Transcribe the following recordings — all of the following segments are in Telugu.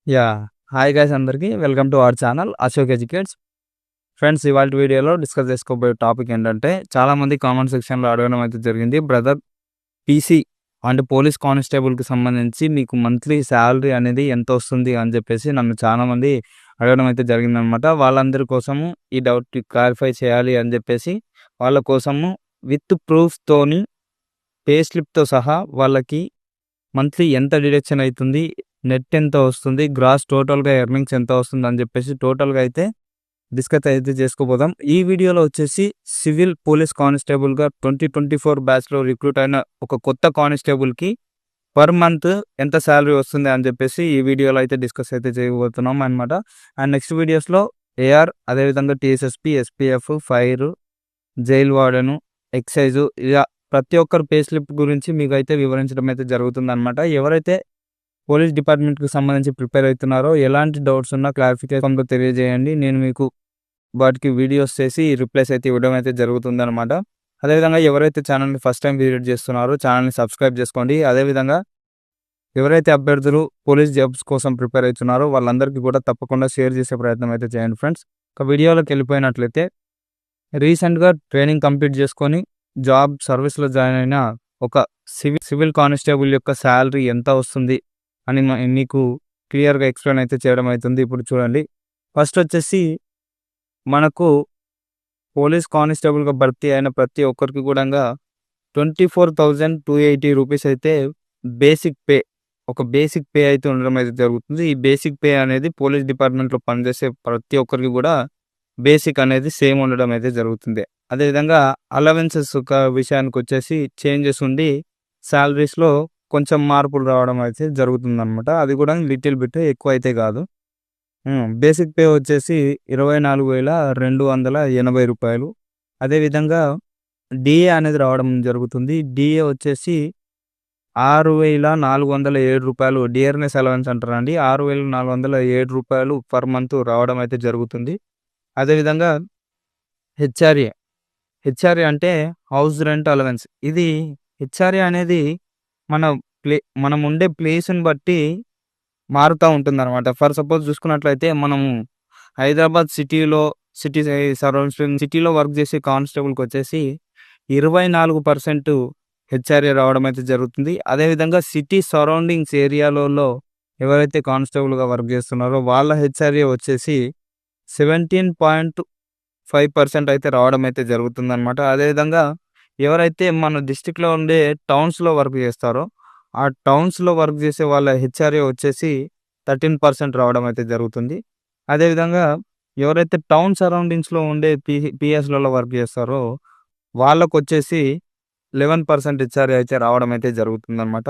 యాహ్! హాయ్ గైస్ అందరికీ. Welcome to our channel Ashok educates. Friends ఇవాల్టి వీడియోలో డిస్కస్ చేసుకోబోయే టాపిక్ ఏంటంటే, చాలామంది కామెంట్ సెక్షన్‌లో అడగడం అయితే జరిగింది. బ్రదర్ పీసీ అంటే పోలీస్ కానిస్టేబుల్‌కి సంబంధించి మీకు మంత్లీ సాలరీ అనేది ఎంతొస్తుంది అని చెప్పేసి నన్ను చాలామంది అడగడం అయితే జరిగిందనమాట. వాళ్ళందరి కోసము ఈ డౌట్ క్లారిఫై చేయాలి అని చెప్పేసి వాళ్ళ కోసము విత్ ప్రూఫ్‌తోని పే స్లిప్‌తో సహా వాళ్ళకి మంత్లీ ఎంత డిడక్షన్ అయితుంది, నెట్ ఎంత వస్తుంది, గ్రాస్ టోటల్‌గా ఎర్నింగ్స్ ఎంత వస్తుంది అని చెప్పేసి టోటల్‌గా అయితే డిస్కస్ అయితే చేసుకోబోదాం. ఈ వీడియోలో వచ్చేసి సివిల్ పోలీస్ కానిస్టేబుల్‌గా 2024 బ్యాచ్‌లో రిక్రూట్ అయిన ఒక కొత్త కానిస్టేబుల్‌కి పర్ మంత్ ఎంత సాలరీ వస్తుంది అని చెప్పేసి ఈ వీడియోలో అయితే డిస్కస్ అయితే చేయబోతున్నాం అనమాట. అండ్ నెక్స్ట్ వీడియోస్‌లో ఏఆర్, అదేవిధంగా TSSP, SPF, fire, jail warden, excise ఇలా ప్రతి ఒక్కరి పే స్లిప్ గురించి మీకైతే వివరించడం అయితే జరుగుతుందనమాట. ఎవరైతే పోలీస్ డిపార్ట్మెంట్‌కి సంబంధించి ప్రిపేర్ అవుతున్నారో ఎలాంటి డౌట్స్ ఉన్నా క్లారిఫికేషన్‌లో తెలియజేయండి. నేను మీకు వాటికి వీడియోస్ చేసి రిప్లైస్ అయితే ఇవ్వడం అయితే జరుగుతుందనమాట. అదేవిధంగా ఎవరైతే ఛానల్‌ని ఫస్ట్ టైం విజిట్ చేస్తున్నారో ఛానల్‌ని సబ్స్క్రైబ్ చేసుకోండి. అదేవిధంగా ఎవరైతే అభ్యర్థులు పోలీస్ జాబ్స్ కోసం ప్రిపేర్ అవుతున్నారో వాళ్ళందరికీ కూడా తప్పకుండా షేర్ చేసే ప్రయత్నం అయితే చేయండి ఫ్రెండ్స్. ఒక వీడియోలోకి వెళ్ళిపోయినట్లయితే రీసెంట్‌గా ట్రైనింగ్ కంప్లీట్ చేసుకొని జాబ్ సర్వీస్‌లో జాయిన్ అయిన ఒక సివిల్ కానిస్టేబుల్ యొక్క సాలరీ ఎంత వస్తుంది అని మీకు క్లియర్‌గా ఎక్స్‌ప్లెయిన్ అయితే చేయడం అవుతుంది. ఇప్పుడు చూడండి. ఫస్ట్ వచ్చేసి మనకు పోలీస్ కానిస్టేబుల్‌గా భర్తీ అయిన ప్రతి ఒక్కరికి కూడంగా 24,280 రూపీస్ అయితే బేసిక్ పే. ఒక బేసిక్ పే అయితే ఉండడం అయితే జరుగుతుంది. ఈ బేసిక్ పే అనేది పోలీస్ డిపార్ట్మెంట్‌లో పనిచేసే ప్రతి ఒక్కరికి కూడా బేసిక్ అనేది సేమ్ ఉండడం అయితే జరుగుతుంది. అదేవిధంగా అలవెన్సెస్ విషయానికొచ్చేసి చేంజెస్ ఉండి సాలరీస్‌లో కొంచెం మార్పులు రావడం అయితే జరుగుతుందనమాట. అది కూడా లిటిల్ బిట్ ఎక్కువ అయితే కాదు. బేసిక్ పే వచ్చేసి రూ. 24,280. అదేవిధంగా డీఏ అనేది రావడం జరుగుతుంది. డీఏ వచ్చేసి రూ. 6,407 డియర్‌నెస్ అలవెన్స్ అంటారండి. రూ. 6,407 పర్ మంత్ రావడం అయితే జరుగుతుంది. అదేవిధంగా హెచ్ఆర్ఏ. హెచ్ఆర్ఏ అంటే హౌస్ రెంట్ అలవెన్స్. ఇది హెచ్ఆర్ఏ అనేది మన మనం ఉండే ప్లేస్‌ని బట్టి మారుతా ఉంటుందన్నమాట. ఫర్ సపోజ్ చూసుకున్నట్లయితే మనము హైదరాబాద్ సిటీ సరౌండింగ్స్ సిటీలో వర్క్ చేసే కానిస్టేబుల్‌కొచ్చేసి 24% హెచ్ఆర్ఏ రావడం అయితే జరుగుతుంది. అదేవిధంగా సిటీ సరౌండింగ్స్ ఏరియాలలో ఎవరైతే కానిస్టేబుల్‌గా వర్క్ చేస్తున్నారో వాళ్ళ హెచ్ఆర్ఏ వచ్చేసి 17.5% అయితే రావడం అయితే జరుగుతుందనమాట. అదేవిధంగా ఎవరైతే మన డిస్ట్రిక్ట్‌లో ఉండే టౌన్స్‌లో వర్క్ చేస్తారో ఆ టౌన్స్‌లో వర్క్ చేసే వాళ్ళ హెచ్ఆర్ఏ వచ్చేసి 13% రావడం అయితే జరుగుతుంది. అదేవిధంగా ఎవరైతే టౌన్ సరౌండింగ్స్‌లో ఉండే పిఎస్‌లలో వర్క్ చేస్తారో వాళ్ళకొచ్చేసి 11% హెచ్ఆర్ఏ అయితే రావడం అయితే జరుగుతుందనమాట.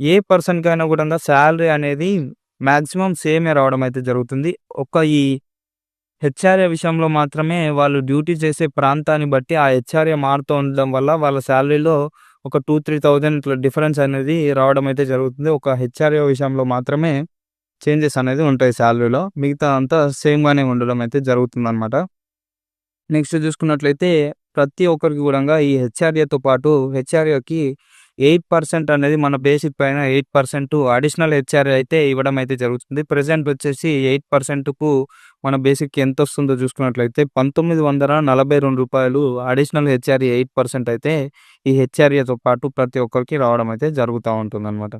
ఏ పర్సన్‌కైనా కూడంగా సాలరీ అనేది మాక్సిమం సేమే రావడం అయితే జరుగుతుంది. ఈ హెచ్ఆర్ఏ విషయంలో మాత్రమే వాళ్ళు డ్యూటీ చేసే ప్రాంతాన్ని బట్టి ఆ హెచ్ఆర్ఏ మారుతూ ఉండడం వల్ల వాళ్ళ సాలరీలో ఒక 2,000-3,000 ఇట్లా డిఫరెన్స్ అనేది రావడం అయితే జరుగుతుంది. ఒక హెచ్ఆర్ఏ విషయంలో మాత్రమే చేంజెస్ అనేది ఉంటాయి సాలరీలో. మిగతా అంతా సేమ్‌గానే ఉండడం అయితే జరుగుతుందనమాట. నెక్స్ట్ చూసుకున్నట్లయితే ప్రతి ఒక్కరికి కూడంగా ఈ హెచ్ఆర్ఏతో పాటు హెచ్ఆర్ఏకి 8% అనేది మన బేసిక్ పైన 8% అడిషనల్ హెచ్ఆర్ఏ అయితే ఇవ్వడం అయితే జరుగుతుంది. ప్రెజెంట్ వచ్చేసి 8%కు మన బేసిక్‌కి ఎంతొస్తుందో చూసుకున్నట్లయితే రూ. 1,942 అడిషనల్ హెచ్ఆర్ఏ 8% అయితే ఈ హెచ్ఆర్ఏతో పాటు ప్రతి ఒక్కరికి రావడం అయితే జరుగుతా ఉంటుందన్నమాట.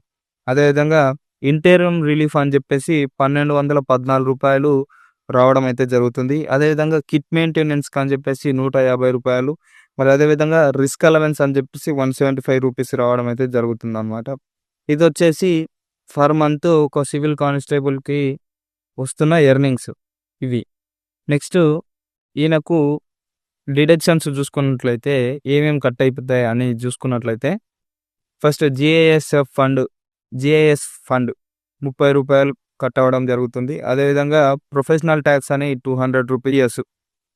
అదేవిధంగా ఇంటీరియం రిలీఫ్ అని చెప్పేసి రూ. 1,214 రావడం అయితే జరుగుతుంది. అదేవిధంగా కిట్ మెయింటెనెన్స్‌కి అని చెప్పేసి రూ. 150, మరి అదేవిధంగా రిస్క్ అలవెన్స్ అని చెప్పేసి రూ. 175 రావడం అయితే జరుగుతుందన్నమాట. ఇదొచ్చేసి పర్ మంత్ ఒక సివిల్ కానిస్టేబుల్‌కి వస్తున్న ఎర్నింగ్స్ ఇవి. నెక్స్ట్ ఈయనకు డిడక్షన్స్ చూసుకున్నట్లయితే ఏమేమి కట్ అయిపోతాయి అని చూసుకున్నట్లయితే ఫస్ట్ జీఐఎస్ ఫండ్ రూ. 30 కట్ అవ్వడం జరుగుతుంది. అదేవిధంగా ప్రొఫెషనల్ ట్యాక్స్ అని రూ. 200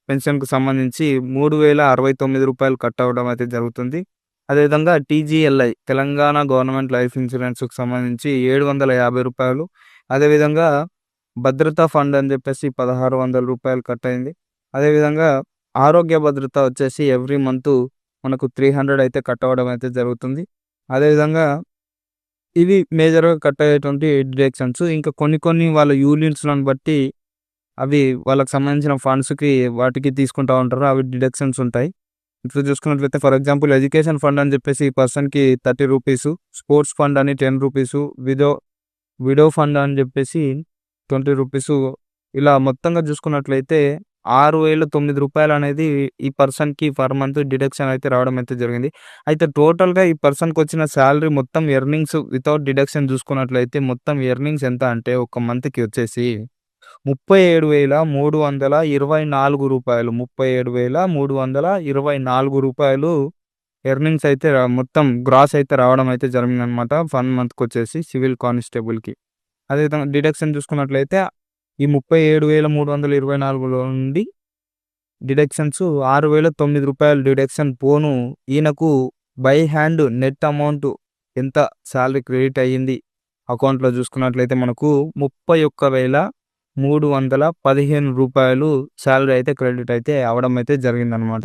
పెన్షన్‌కు సంబంధించి రూ. 3,069 కట్ అవ్వడం అయితే జరుగుతుంది. అదేవిధంగా టీజీఎల్ఐ తెలంగాణ గవర్నమెంట్ లైఫ్ ఇన్సూరెన్స్‌కు సంబంధించి రూ. 750. అదేవిధంగా భద్రతా ఫండ్ అని చెప్పేసి రూ. 1,600 కట్ అయింది. అదేవిధంగా ఆరోగ్య భద్రత వచ్చేసి ఎవ్రీ మంత్ మనకు 300 అయితే కట్ అవ్వడం అయితే జరుగుతుంది. అదేవిధంగా ఇవి మేజర్‌గా కట్ అయ్యేటువంటి డిడక్షన్స్. ఇంకా కొన్ని వాళ్ళ యూనిట్స్‌లను బట్టి అవి వాళ్ళకి సంబంధించిన ఫండ్స్‌కి వాటికి తీసుకుంటా ఉంటారు. అవి డిడక్షన్స్ ఉంటాయి. ఇప్పుడు చూసుకున్నట్లయితే ఫర్ ఎగ్జాంపుల్ ఎడ్యుకేషన్ ఫండ్ అని చెప్పేసి ఈ పర్సన్‌కి ₹30, స్పోర్ట్స్ ఫండ్ అని ₹10, విడో ఫండ్ అని చెప్పేసి ₹20, ఇలా మొత్తంగా చూసుకున్నట్లయితే ₹6,009 అనేది ఈ పర్సన్‌కి పర్ మంత్ డిడక్షన్ అయితే రావడం అయితే జరిగింది. అయితే టోటల్‌గా ఈ పర్సన్‌కి వచ్చిన సాలరీ మొత్తం ఎర్నింగ్స్ వితౌట్ డిడక్షన్ చూసుకున్నట్లయితే మొత్తం ఎర్నింగ్స్ ఎంత అంటే ఒక మంత్‌కి వచ్చేసి ₹37,324, ₹37,324 ఎర్నింగ్స్ అయితే మొత్తం గ్రాస్ అయితే రావడం అయితే జరిగిందనమాట. 1 మంత్‌కొచ్చేసి సివిల్ కానిస్టేబుల్‌కి. అదేవిధంగా డిడక్షన్ చూసుకున్నట్లయితే ఈ 37,324లో నుండి డిడక్షన్స్ ₹6,009 డిడక్షన్ పోను ఈయనకు బై హ్యాండ్ నెట్ అమౌంట్ ఎంత సాలరీ క్రెడిట్ అయ్యింది అకౌంట్‌లో చూసుకున్నట్లయితే మనకు ₹31,315 సాలరీ అయితే క్రెడిట్ అయితే అవ్వడం అయితే జరిగిందనమాట.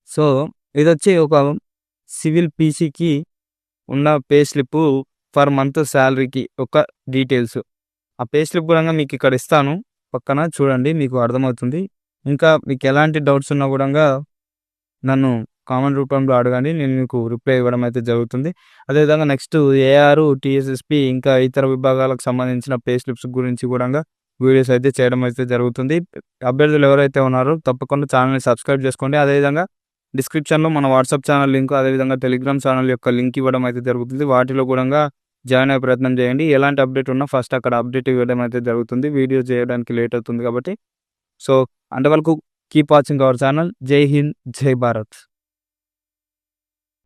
సో, ఇదొచ్చి ఒక సివిల్ పీసీకి ఉన్న పే స్లిప్ పర్ మంత్ సాలరీకి ఒక డీటెయిల్స్. ఆ పే స్లిప్ గూడంగా మీకు ఇక్కడ ఇస్తాను. పక్కన చూడండి మీకు అర్థమవుతుంది. ఇంకా మీకు ఎలాంటి డౌట్స్ ఉన్నా గూడంగా నన్ను కామెంట్ రూపంలో అడగండి. నేను మీకు రిప్లై ఇవ్వడం అయితే జరుగుతుంది. అదేవిధంగా నెక్స్ట్ ఏఆర్, టీఎస్ఎస్‌పీ ఇంకా ఇతర విభాగాలకు సంబంధించిన పే స్లిప్స్ గురించి గూడంగా వీడియోస్ అయితే చేయడం అయితే జరుగుతుంది. అభ్యర్థులు ఎవరైతే ఉన్నారో తప్పకుండా ఛానెల్‌ని సబ్స్క్రైబ్ చేసుకోండి. అదేవిధంగా డిస్క్రిప్షన్‌లో మన వాట్సాప్ ఛానల్ లింక్, అదేవిధంగా టెలిగ్రామ్ ఛానల్ యొక్క లింక్ ఇవ్వడం అయితే జరుగుతుంది. వాటిలో గూడంగా జాయిన్ అయ్యే ప్రయత్నం చేయండి. ఎలాంటి అప్డేట్ ఉన్నా ఫస్ట్ అక్కడ అప్డేట్ ఇవ్వడం అయితే జరుగుతుంది. వీడియో చేయడానికి లేట్ అవుతుంది కాబట్టి. సో, అంతవరకు కీప్ వాచింగ్ అవర్ ఛానల్. జై హింద్, జై భారత్.